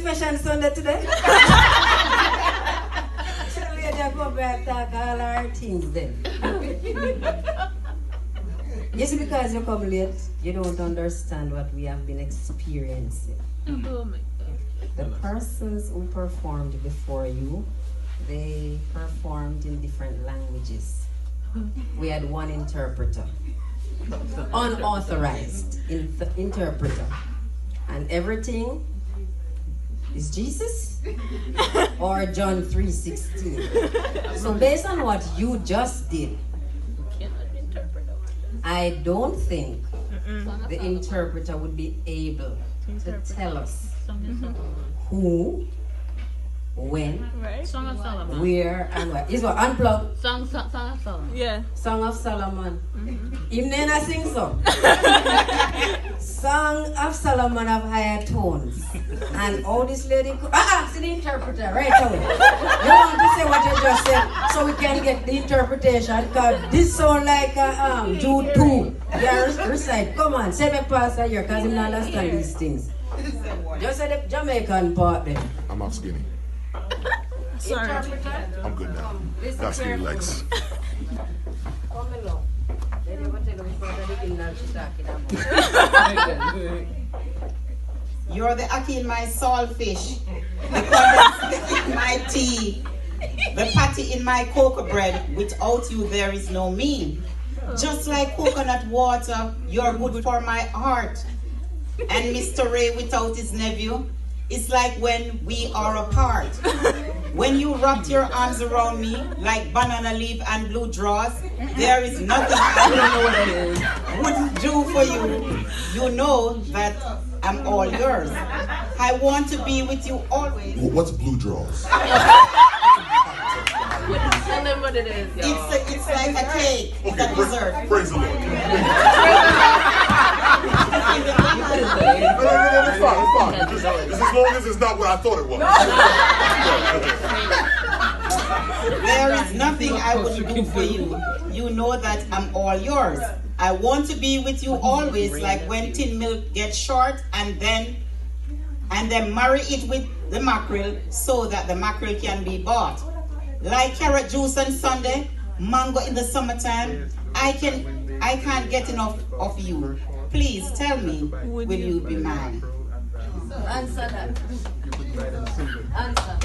confession Sunday today. So we go back talk all our things then. Just because you come late, you don't understand what we have been experiencing. Oh my God. The persons who performed before you, they performed in different languages. We had one interpreter, unauthorized interpreter, and everything is Jesus or John 3:16. So based on what you just did, I don't think the interpreter would be able to tell us who, when, Song of Solomon. where, and what. Is what? Unplug. Song of Solomon. Yeah. Song of Solomon. Him never sing so. Song of Solomon of higher tones. And all this lady see the interpreter right away. You want to say what you just said so we can get the interpretation, because this sound like Jude 2. Yeah, recite. Come on, say me pastor here because he don't understand these things. Just say the Jamaican part then. I'm not skinny. Sorry. I'm good now. Got skinny legs. Come along. They never tell you before that they didn't know she's talking about. You're the ackee in my saltfish, the condensate in my tea, the patty in my cocoa bread. Without you, there is no me. Just like coconut water, you're good for my heart. And Mr. Ray without his nephew, it's like when we are apart. When you wrapped your arms around me like banana leaf and blue draws, there is nothing I wouldn't do for you. You know that I'm all yours. I want to be with you always. What's blue draws? Tell them what it is, y'all. It's like a cake. It's a dessert. Praise the Lord. No, it's fine. Just as long as it's not what I thought it was. There is nothing I wouldn't do for you. You know that I'm all yours. I want to be with you always, like when tin milk gets short, and then marry it with the mackerel so that the mackerel can be bought. Like carrot juice on Sunday, mango in the summertime. I can't get enough of you. Please tell me, will you be mine? Answer that. Answer.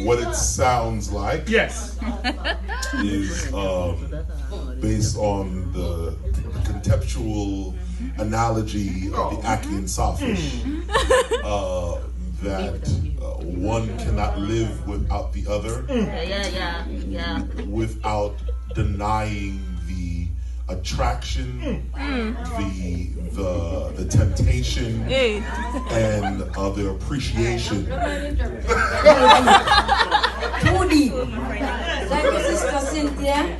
What it sounds like Yes. is based on the conceptual analogy of the ackee and sawfish, that one cannot live without the other, Yeah. without denying the attraction, the temptation, Hey. and the appreciation. Too deep. Thank you, Sister Cynthia.